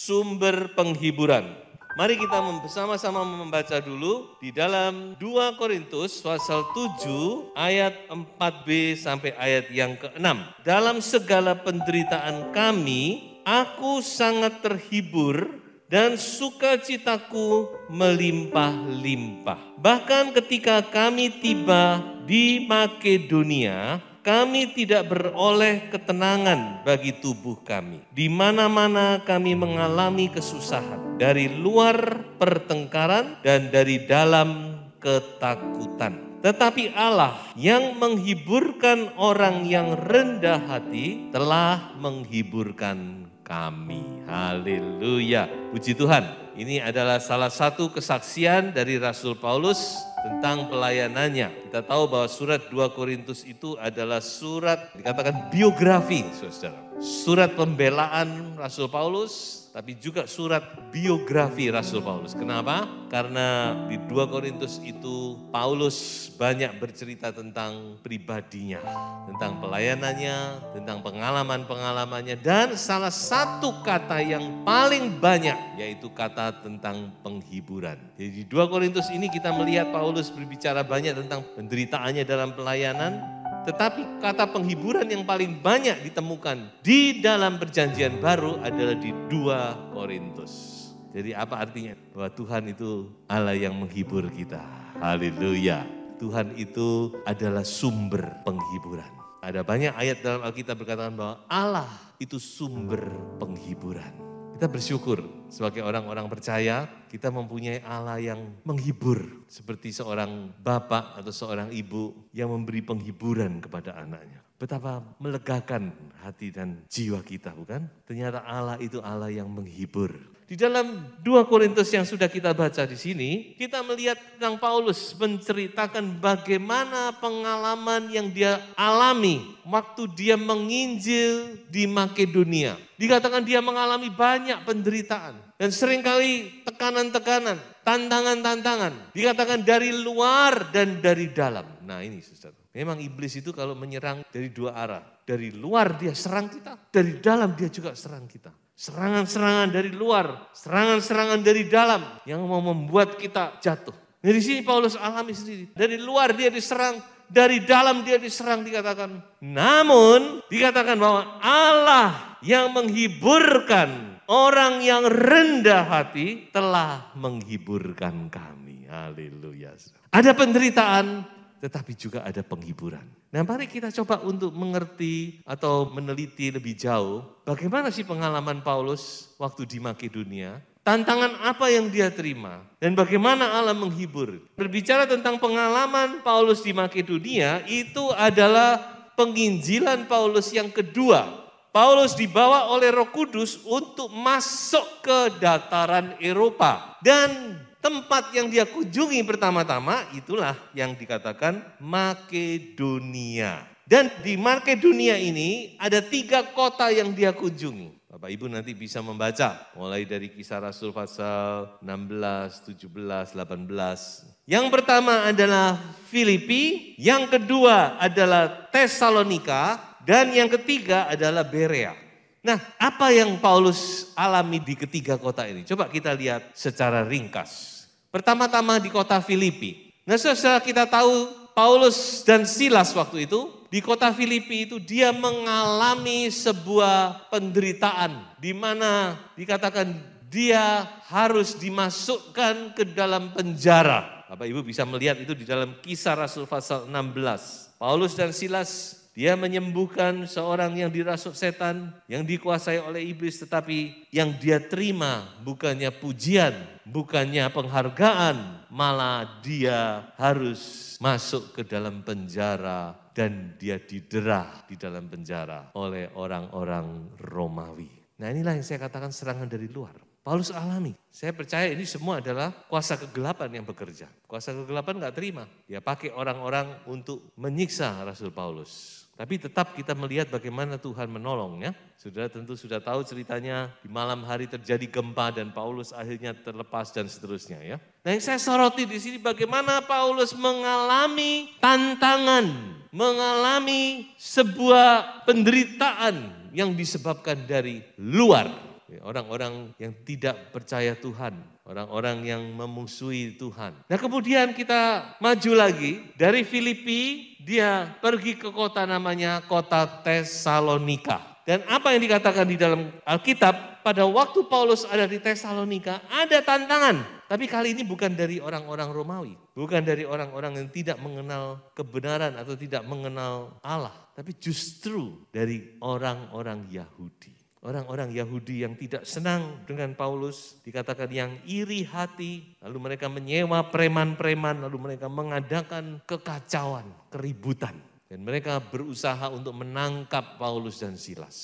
Sumber penghiburan. Mari kita bersama-sama membaca dulu di dalam 2 Korintus pasal 7 ayat 4b sampai ayat yang ke-6. Dalam segala penderitaan kami, aku sangat terhibur dan sukacitaku melimpah-limpah. Bahkan ketika kami tiba di Makedonia, kami tidak beroleh ketenangan bagi tubuh kami. Di mana-mana kami mengalami kesusahan, dari luar pertengkaran dan dari dalam ketakutan. Tetapi Allah yang menghiburkan orang yang rendah hati telah menghiburkan kami. Haleluya. Puji Tuhan. Ini adalah salah satu kesaksian dari Rasul Paulus tentang pelayanannya. Kita tahu bahwa surat 2 Korintus itu adalah surat dikatakan biografi, saudara. Surat pembelaan Rasul Paulus, tapi juga surat biografi Rasul Paulus. Kenapa? Karena di 2 Korintus itu Paulus banyak bercerita tentang pribadinya, tentang pelayanannya, tentang pengalaman-pengalamannya, dan salah satu kata yang paling banyak yaitu kata tentang penghiburan. Jadi di 2 Korintus ini kita melihat Paulus berbicara banyak tentang penderitaannya dalam pelayanan, tetapi kata penghiburan yang paling banyak ditemukan di dalam perjanjian baru adalah di 2 Korintus. Jadi apa artinya? Bahwa Tuhan itu Allah yang menghibur kita. Haleluya. Tuhan itu adalah sumber penghiburan. Ada banyak ayat dalam Alkitab berkatakan bahwa Allah itu sumber penghiburan. Kita bersyukur sebagai orang-orang percaya, kita mempunyai Allah yang menghibur. Seperti seorang bapak atau seorang ibu yang memberi penghiburan kepada anaknya. Betapa melegakan hati dan jiwa kita, bukan? Ternyata Allah itu Allah yang menghibur. Di dalam 2 Korintus yang sudah kita baca di sini, kita melihat tentang Paulus menceritakan bagaimana pengalaman yang dia alami waktu dia menginjil di Makedonia. Dikatakan dia mengalami banyak penderitaan dan seringkali tekanan-tekanan, tantangan-tantangan. Dikatakan dari luar dan dari dalam. Nah ini saudara, memang iblis itu kalau menyerang dari dua arah. Dari luar dia serang kita, dari dalam dia juga serang kita. Serangan-serangan dari luar, serangan-serangan dari dalam yang mau membuat kita jatuh. Dari sini Paulus alami sendiri. Dari luar dia diserang, dari dalam dia diserang dikatakan. Namun dikatakan bahwa Allah yang menghiburkan orang yang rendah hati telah menghiburkan kami. Haleluya. Ada penderitaan, tetapi juga ada penghiburan. Nah mari kita coba untuk mengerti atau meneliti lebih jauh bagaimana sih pengalaman Paulus waktu di Makedonia, tantangan apa yang dia terima dan bagaimana Allah menghibur. Berbicara tentang pengalaman Paulus di Makedonia itu adalah penginjilan Paulus yang kedua. Paulus dibawa oleh Roh Kudus untuk masuk ke dataran Eropa dan tempat yang dia kunjungi pertama-tama itulah yang dikatakan Makedonia. Dan di Makedonia ini ada 3 kota yang dia kunjungi. Bapak Ibu nanti bisa membaca mulai dari Kisah Rasul pasal 16, 17, 18. Yang pertama adalah Filipi, yang kedua adalah Tesalonika, dan yang ketiga adalah Berea. Nah, apa yang Paulus alami di ketiga kota ini? Coba kita lihat secara ringkas. Pertama-tama di kota Filipi. Nah, saudara kita tahu Paulus dan Silas waktu itu di kota Filipi itu dia mengalami sebuah penderitaan di mana dikatakan dia harus dimasukkan ke dalam penjara. Bapak Ibu bisa melihat itu di dalam Kisah Rasul pasal 16. Paulus dan Silas dia menyembuhkan seorang yang dirasuk setan, yang dikuasai oleh iblis, tetapi yang dia terima bukannya pujian, bukannya penghargaan, malah dia harus masuk ke dalam penjara dan dia didera di dalam penjara oleh orang-orang Romawi. Nah inilah yang saya katakan serangan dari luar. Paulus alami. Saya percaya ini semua adalah kuasa kegelapan yang bekerja. Kuasa kegelapan gak terima. Dia pakai orang-orang untuk menyiksa Rasul Paulus. Tapi tetap kita melihat bagaimana Tuhan menolongnya. Saudara tentu sudah tahu ceritanya, di malam hari terjadi gempa dan Paulus akhirnya terlepas dan seterusnya ya. Nah yang saya soroti di sini bagaimana Paulus mengalami tantangan, mengalami sebuah penderitaan yang disebabkan dari luar. Orang-orang yang tidak percaya Tuhan, orang-orang yang memusuhi Tuhan. Nah kemudian kita maju lagi, dari Filipi dia pergi ke kota namanya kota Tesalonika. Dan apa yang dikatakan di dalam Alkitab, pada waktu Paulus ada di Tesalonika ada tantangan. Tapi kali ini bukan dari orang-orang Romawi, bukan dari orang-orang yang tidak mengenal kebenaran atau tidak mengenal Allah. Tapi justru dari orang-orang Yahudi. Orang-orang Yahudi yang tidak senang dengan Paulus, dikatakan yang iri hati, lalu mereka menyewa preman-preman, lalu mereka mengadakan kekacauan, keributan. Dan mereka berusaha untuk menangkap Paulus dan Silas.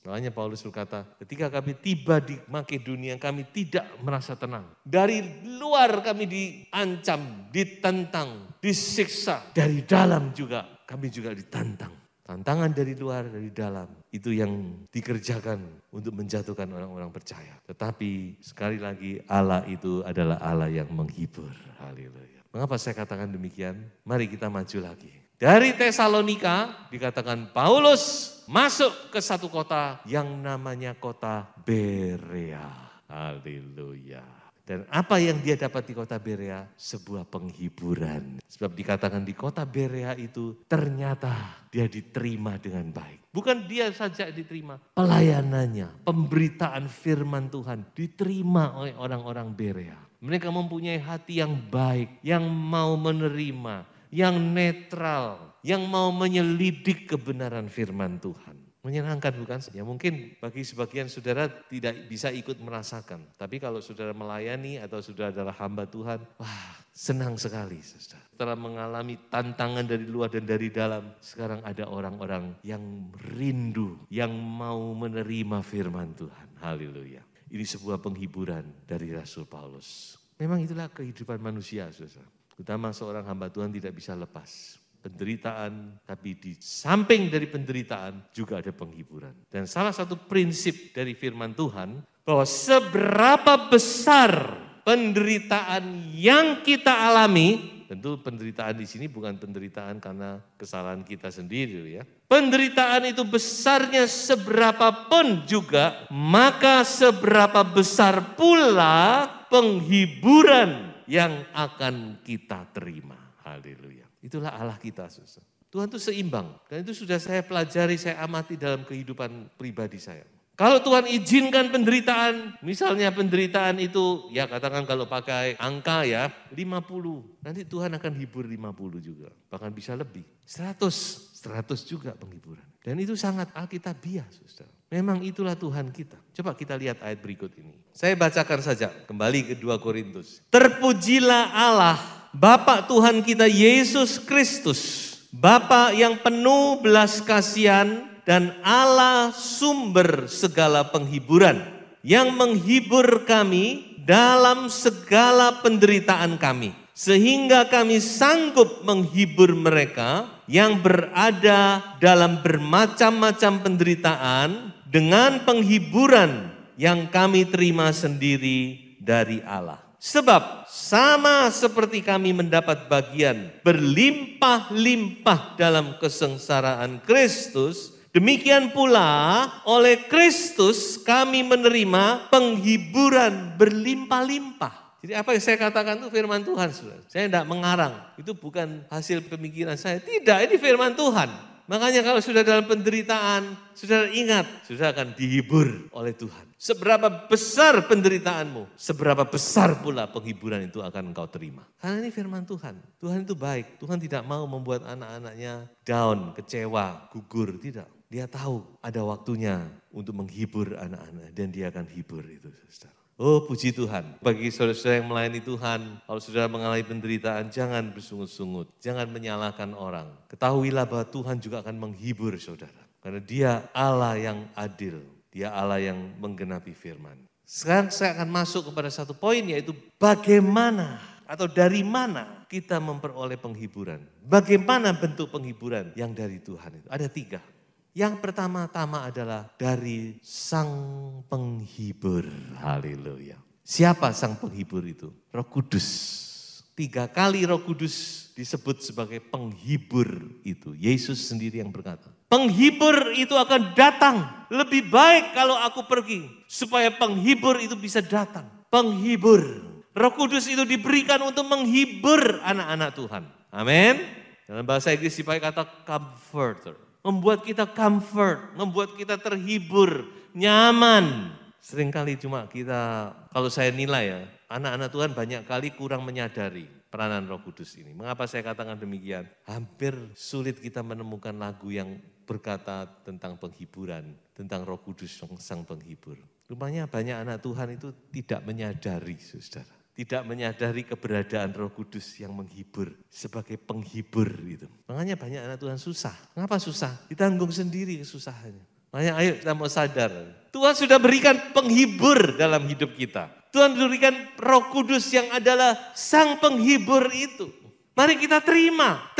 Makanya Paulus berkata, ketika kami tiba di Makedonia, kami tidak merasa tenang. Dari luar kami diancam, ditentang, disiksa. Dari dalam juga, kami juga ditantang. Tantangan dari luar, dari dalam, itu yang dikerjakan untuk menjatuhkan orang-orang percaya. Tetapi sekali lagi Allah itu adalah Allah yang menghibur. Haleluya. Mengapa saya katakan demikian? Mari kita maju lagi. Dari Tesalonika dikatakan Paulus masuk ke satu kota yang namanya kota Berea. Haleluya. Dan apa yang dia dapat di kota Berea? Sebuah penghiburan. Sebab dikatakan di kota Berea itu ternyata dia diterima dengan baik. Bukan dia saja diterima, pelayanannya, pemberitaan firman Tuhan diterima oleh orang-orang Berea. Mereka mempunyai hati yang baik, yang mau menerima, yang netral, yang mau menyelidik kebenaran firman Tuhan. Menyenangkan bukan? Ya mungkin bagi sebagian saudara tidak bisa ikut merasakan. Tapi kalau saudara melayani atau saudara adalah hamba Tuhan, wah senang sekali saudara. Setelah mengalami tantangan dari luar dan dari dalam, sekarang ada orang-orang yang rindu, yang mau menerima firman Tuhan. Haleluya. Ini sebuah penghiburan dari Rasul Paulus. Memang itulah kehidupan manusia saudara. Terutama seorang hamba Tuhan tidak bisa lepas. Penderitaan, tapi di samping dari penderitaan juga ada penghiburan. Dan salah satu prinsip dari firman Tuhan, bahwa seberapa besar penderitaan yang kita alami, tentu penderitaan di sini bukan penderitaan karena kesalahan kita sendiri ya. Penderitaan itu besarnya seberapapun juga, maka seberapa besar pula penghiburan yang akan kita terima. Haleluya. Itulah Allah kita, saudara. Tuhan itu seimbang. Dan itu sudah saya pelajari, saya amati dalam kehidupan pribadi saya. Kalau Tuhan izinkan penderitaan, misalnya penderitaan itu, ya katakan kalau pakai angka ya, 50. Nanti Tuhan akan hibur 50 juga. Bahkan bisa lebih. 100 juga penghiburan. Dan itu sangat alkitabiah, saudara. Memang itulah Tuhan kita. Coba kita lihat ayat berikut ini. Saya bacakan saja, kembali ke 2 Korintus. Terpujilah Allah, Bapa Tuhan kita Yesus Kristus, Bapa yang penuh belas kasihan dan Allah sumber segala penghiburan, yang menghibur kami dalam segala penderitaan kami, sehingga kami sanggup menghibur mereka yang berada dalam bermacam-macam penderitaan dengan penghiburan yang kami terima sendiri dari Allah. Sebab sama seperti kami mendapat bagian berlimpah-limpah dalam kesengsaraan Kristus, demikian pula oleh Kristus kami menerima penghiburan berlimpah-limpah. Jadi apa yang saya katakan itu firman Tuhan, saudara. Saya tidak mengarang, itu bukan hasil pemikiran saya. Tidak, ini firman Tuhan. Makanya kalau sudah dalam penderitaan, saudara ingat, saudara akan dihibur oleh Tuhan. Seberapa besar penderitaanmu, seberapa besar pula penghiburan itu akan engkau terima. Karena ini firman Tuhan. Tuhan itu baik. Tuhan tidak mau membuat anak-anaknya down, kecewa, gugur. Tidak. Dia tahu ada waktunya untuk menghibur anak-anak. Dan dia akan hibur itu, saudara. Oh puji Tuhan. Bagi saudara-saudara yang melayani Tuhan, kalau saudara mengalami penderitaan, jangan bersungut-sungut. Jangan menyalahkan orang. Ketahuilah bahwa Tuhan juga akan menghibur saudara. Karena dia Allah yang adil. Dia Allah yang menggenapi firman. Sekarang saya akan masuk kepada satu poin, yaitu bagaimana atau dari mana kita memperoleh penghiburan. Bagaimana bentuk penghiburan yang dari Tuhan itu. Ada 3. Yang pertama-tama adalah dari Sang Penghibur. Haleluya. Siapa Sang Penghibur itu? Roh Kudus. 3 kali Roh Kudus disebut sebagai penghibur itu. Yesus sendiri yang berkata, penghibur itu akan datang. Lebih baik kalau aku pergi, supaya penghibur itu bisa datang. Penghibur. Roh Kudus itu diberikan untuk menghibur anak-anak Tuhan. Amin. Dalam bahasa Inggris dipakai kata comforter. Membuat kita comfort, membuat kita terhibur, nyaman. Seringkali cuma kita, kalau saya nilai ya, anak-anak Tuhan banyak kali kurang menyadari peranan Roh Kudus ini. Mengapa saya katakan demikian? Hampir sulit kita menemukan lagu yang berkata tentang penghiburan, tentang Roh Kudus Sang Penghibur. Rupanya banyak anak Tuhan itu tidak menyadari, saudara. Tidak menyadari keberadaan Roh Kudus yang menghibur sebagai penghibur itu. Makanya banyak anak Tuhan susah. Mengapa susah? Ditanggung sendiri kesusahannya. Makanya ayo kita mau sadar. Tuhan sudah berikan penghibur dalam hidup kita. Tuhan berikan Roh Kudus yang adalah Sang Penghibur itu. Mari kita terima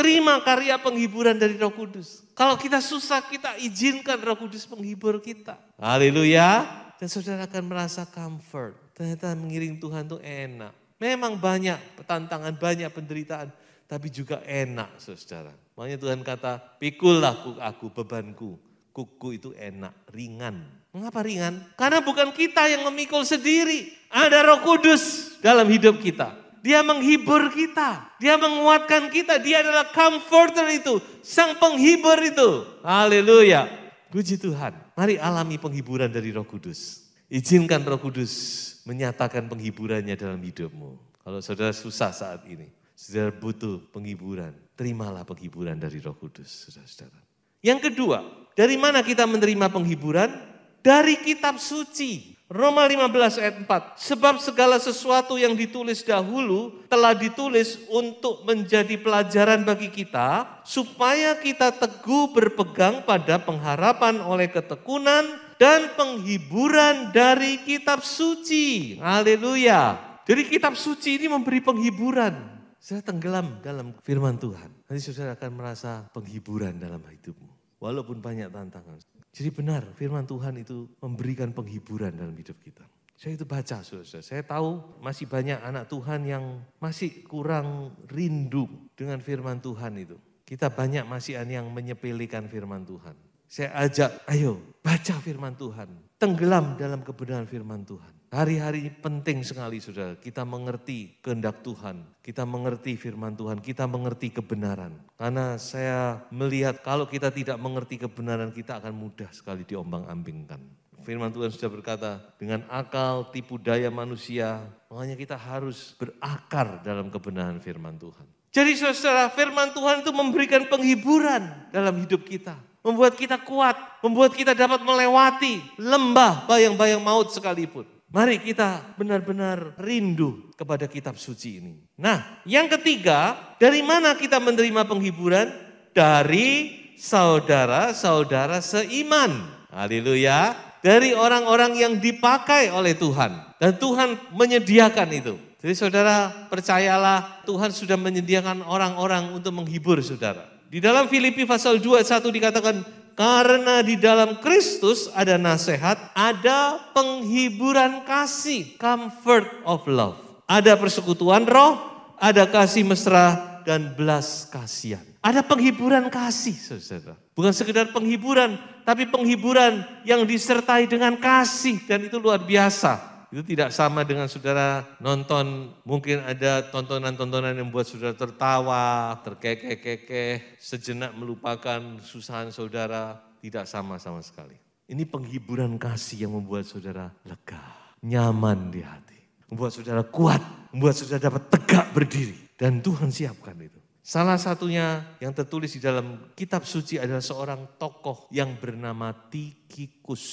karya penghiburan dari Roh Kudus. Kalau kita susah, kita izinkan Roh Kudus menghibur kita. Haleluya. Dan saudara akan merasa comfort. Ternyata mengiring Tuhan itu enak. Memang banyak tantangan, banyak penderitaan. Tapi juga enak, saudara. Makanya Tuhan kata, pikullah aku bebanku. Kuku itu enak, ringan. Mengapa ringan? Karena bukan kita yang memikul sendiri. Ada Roh Kudus dalam hidup kita. Dia menghibur kita. Dia menguatkan kita. Dia adalah comforter itu. Sang penghibur itu. Haleluya. Puji Tuhan. Mari alami penghiburan dari Roh Kudus. Izinkan Roh Kudus menyatakan penghiburannya dalam hidupmu. Kalau saudara susah saat ini, saudara butuh penghiburan, terimalah penghiburan dari Roh Kudus, saudara-saudara. Yang kedua, dari mana kita menerima penghiburan? Dari kitab suci. Roma 15 ayat 4. Sebab segala sesuatu yang ditulis dahulu telah ditulis untuk menjadi pelajaran bagi kita, supaya kita teguh berpegang pada pengharapan oleh ketekunan dan penghiburan dari kitab suci. Haleluya. Jadi kitab suci ini memberi penghiburan. Saya tenggelam dalam firman Tuhan. Nanti saudara akan merasa penghiburan dalam hidupmu. Walaupun banyak tantangan. Jadi benar firman Tuhan itu memberikan penghiburan dalam hidup kita. Saya itu baca saudara. Saya tahu masih banyak anak Tuhan yang masih kurang rindu dengan firman Tuhan itu. Kita banyak masih yang menyepelekan firman Tuhan. Saya ajak, ayo baca firman Tuhan. Tenggelam dalam kebenaran firman Tuhan. Hari-hari ini penting sekali saudara, kita mengerti kehendak Tuhan. Kita mengerti firman Tuhan, kita mengerti kebenaran. Karena saya melihat kalau kita tidak mengerti kebenaran, kita akan mudah sekali diombang-ambingkan. Firman Tuhan sudah berkata, dengan akal tipu daya manusia, makanya kita harus berakar dalam kebenaran firman Tuhan. Jadi saudara, firman Tuhan itu memberikan penghiburan dalam hidup kita. Membuat kita kuat, membuat kita dapat melewati lembah bayang-bayang maut sekalipun. Mari kita benar-benar rindu kepada kitab suci ini. Nah, yang ketiga, dari mana kita menerima penghiburan? Dari saudara-saudara seiman. Haleluya. Dari orang-orang yang dipakai oleh Tuhan. Dan Tuhan menyediakan itu. Jadi saudara percayalah Tuhan sudah menyediakan orang-orang untuk menghibur saudara. Di dalam Filipi pasal 2:1 dikatakan, karena di dalam Kristus ada nasihat, ada penghiburan kasih, comfort of love. Ada persekutuan roh, ada kasih mesra dan belas kasihan. Ada penghiburan kasih, saudara. Bukan sekedar penghiburan, tapi penghiburan yang disertai dengan kasih dan itu luar biasa. Itu tidak sama dengan saudara nonton, mungkin ada tontonan-tontonan yang membuat saudara tertawa, terkekeh-kekeh, sejenak melupakan susahan saudara, tidak sama sekali. Ini penghiburan kasih yang membuat saudara lega, nyaman di hati. Membuat saudara kuat, membuat saudara dapat tegak berdiri. Dan Tuhan siapkan itu. Salah satunya yang tertulis di dalam kitab suci adalah seorang tokoh yang bernama Tikhikus.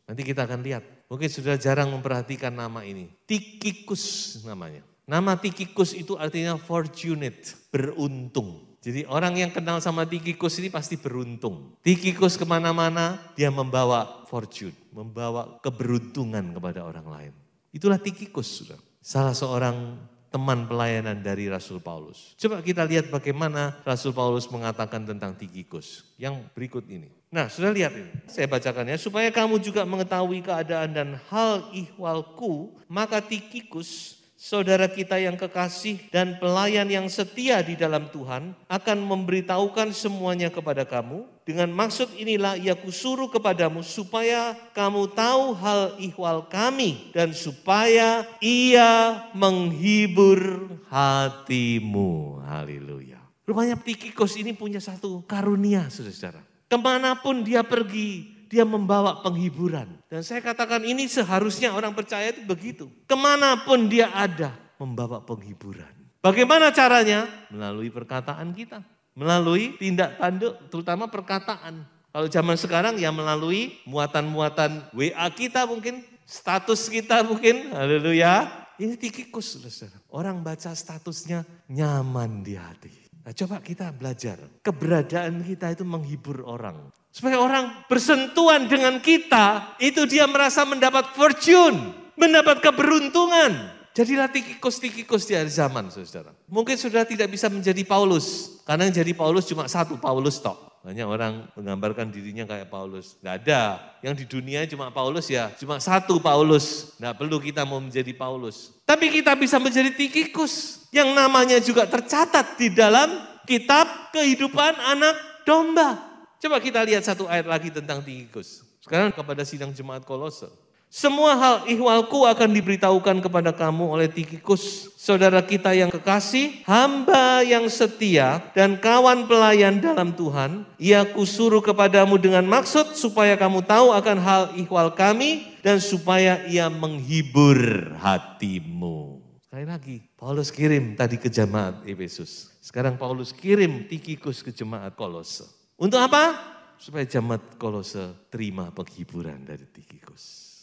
Nanti kita akan lihat. Mungkin sudah jarang memperhatikan nama ini. Tikhikus namanya. Nama Tikhikus itu artinya fortunate, beruntung. Jadi orang yang kenal sama Tikikus ini pasti beruntung. Tikikus kemana-mana dia membawa fortune, membawa keberuntungan kepada orang lain. Itulah Tikikus, sudah. Salah seorang teman pelayanan dari Rasul Paulus. Coba kita lihat bagaimana Rasul Paulus mengatakan tentang Tikikus. Yang berikut ini. Nah, sudah lihat ini. Saya bacakan ya. Supaya kamu juga mengetahui keadaan dan hal ihwalku, maka Tikikus, saudara kita yang kekasih dan pelayan yang setia di dalam Tuhan akan memberitahukan semuanya kepada kamu. Dengan maksud inilah ia kusuruh kepadamu supaya kamu tahu hal ihwal kami dan supaya ia menghibur hatimu. Haleluya. Rupanya Tikikus ini punya satu karunia, saudara-saudara. Kemanapun dia pergi, dia membawa penghiburan. Dan saya katakan ini seharusnya orang percaya itu begitu. Kemanapun dia ada, membawa penghiburan. Bagaimana caranya? Melalui perkataan kita. Melalui tindak tanduk, terutama perkataan. Kalau zaman sekarang ya melalui muatan-muatan WA kita mungkin, status kita mungkin. Haleluya. Ini Tikikus, saudara. Orang baca statusnya nyaman di hati. Nah, coba kita belajar. Keberadaan kita itu menghibur orang. Supaya orang bersentuhan dengan kita, itu dia merasa mendapat fortune, mendapat keberuntungan. Jadilah Tikikus di akhir zaman, saudara. Mungkin sudah tidak bisa menjadi Paulus, karena yang jadi Paulus cuma satu, Paulus tok. Banyak orang menggambarkan dirinya kayak Paulus. Nggak ada, yang di dunia cuma Paulus ya, cuma satu Paulus. Nggak perlu kita mau menjadi Paulus. Tapi kita bisa menjadi Tikikus, yang namanya juga tercatat di dalam kitab kehidupan anak domba. Coba kita lihat satu ayat lagi tentang Tikikus. Sekarang kepada sidang jemaat Kolose. Semua hal ihwalku akan diberitahukan kepada kamu oleh Tikikus, saudara kita yang kekasih, hamba yang setia dan kawan pelayan dalam Tuhan. Ia kusuruh kepadamu dengan maksud supaya kamu tahu akan hal ihwal kami dan supaya ia menghibur hatimu. Sekali lagi, Paulus kirim tadi ke jemaat Efesus. Sekarang Paulus kirim Tikikus ke jemaat Kolose. Untuk apa? Supaya jemaat Kolose terima penghiburan dari Tikikus.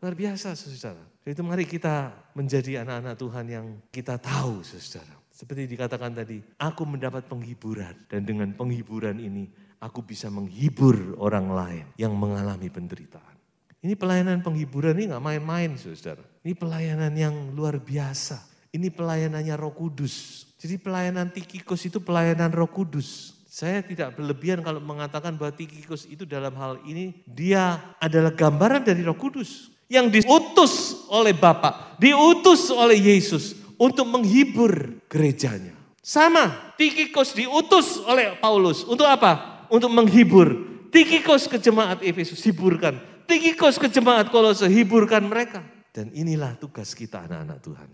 Luar biasa, saudara. Itu mari kita menjadi anak-anak Tuhan yang kita tahu, saudara. Seperti dikatakan tadi, aku mendapat penghiburan. Dan dengan penghiburan ini, aku bisa menghibur orang lain yang mengalami penderitaan. Ini pelayanan penghiburan ini gak main-main, saudara. Ini pelayanan yang luar biasa. Ini pelayanannya Roh Kudus. Jadi pelayanan Tikikus itu pelayanan Roh Kudus. Saya tidak berlebihan kalau mengatakan bahwa Tikikus itu dalam hal ini dia adalah gambaran dari Roh Kudus yang diutus oleh Bapa, diutus oleh Yesus untuk menghibur gerejanya. Sama, Tikikus diutus oleh Paulus untuk apa? Untuk menghibur. Tikikus ke jemaat Efesus, hiburkan. Tikikus ke jemaat Kolose, hiburkan mereka. Dan inilah tugas kita anak-anak Tuhan.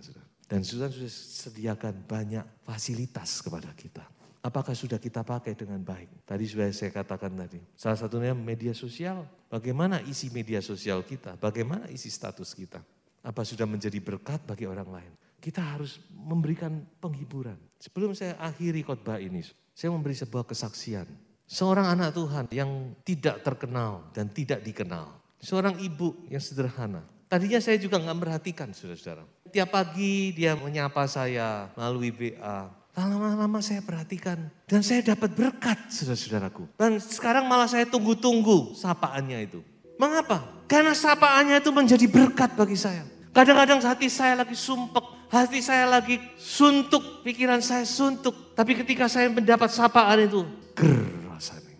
Dan sudah sediakan banyak fasilitas kepada kita. Apakah sudah kita pakai dengan baik? Tadi sudah saya katakan tadi. Salah satunya media sosial. Bagaimana isi media sosial kita? Bagaimana isi status kita? Apa sudah menjadi berkat bagi orang lain? Kita harus memberikan penghiburan. Sebelum saya akhiri khotbah ini, saya memberi sebuah kesaksian. Seorang anak Tuhan yang tidak terkenal dan tidak dikenal. Seorang ibu yang sederhana. Tadinya saya juga nggak memperhatikan, saudara-saudara. Tiap pagi dia menyapa saya melalui WA. Lama-lama saya perhatikan dan saya dapat berkat, saudara-saudaraku. Dan sekarang malah saya tunggu-tunggu sapaannya itu. Mengapa? Karena sapaannya itu menjadi berkat bagi saya. Kadang-kadang hati saya lagi sumpek, hati saya lagi suntuk, pikiran saya suntuk. Tapi ketika saya mendapat sapaan itu, rasanya.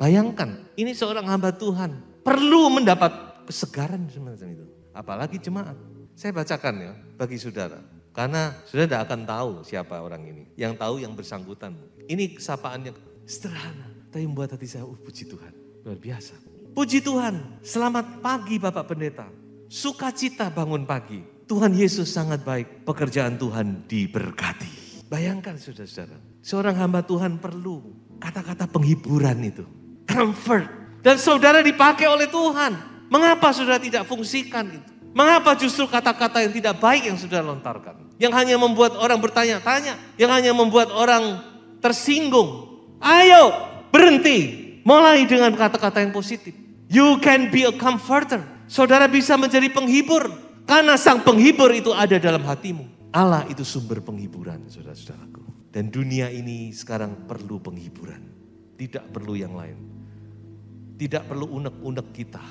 Bayangkan, ini seorang hamba Tuhan perlu mendapat kesegaran semacam itu. Apalagi jemaat. Saya bacakan ya bagi saudara. Karena sudah tidak akan tahu siapa orang ini. Yang tahu yang bersangkutan. Ini sapaan yang sederhana. Tapi membuat hati saya, puji Tuhan. Luar biasa. Puji Tuhan, selamat pagi Bapak Pendeta. Sukacita bangun pagi. Tuhan Yesus sangat baik. Pekerjaan Tuhan diberkati. Bayangkan saudara-saudara. Seorang hamba Tuhan perlu kata-kata penghiburan itu. Comfort. Dan saudara dipakai oleh Tuhan. Mengapa saudara tidak fungsikan itu? Mengapa justru kata-kata yang tidak baik yang sudah lontarkan? Yang hanya membuat orang bertanya-tanya. Yang hanya membuat orang tersinggung. Ayo berhenti. Mulai dengan kata-kata yang positif. You can be a comforter. Saudara bisa menjadi penghibur. Karena sang penghibur itu ada dalam hatimu. Allah itu sumber penghiburan, saudara-saudaraku. Dan dunia ini sekarang perlu penghiburan. Tidak perlu yang lain. Tidak perlu unek-unek kita.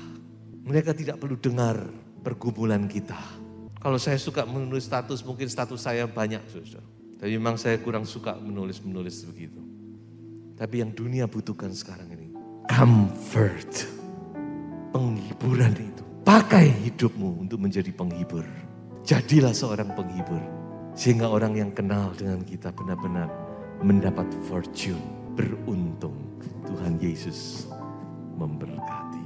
Mereka tidak perlu dengar pergumulan kita. Kalau saya suka menulis status, mungkin status saya banyak, saudara. Tapi memang saya kurang suka menulis begitu. Tapi yang dunia butuhkan sekarang ini, comfort. Penghiburan itu. Pakai hidupmu untuk menjadi penghibur. Jadilah seorang penghibur. Sehingga orang yang kenal dengan kita benar-benar mendapat fortune. Beruntung. Tuhan Yesus memberkati.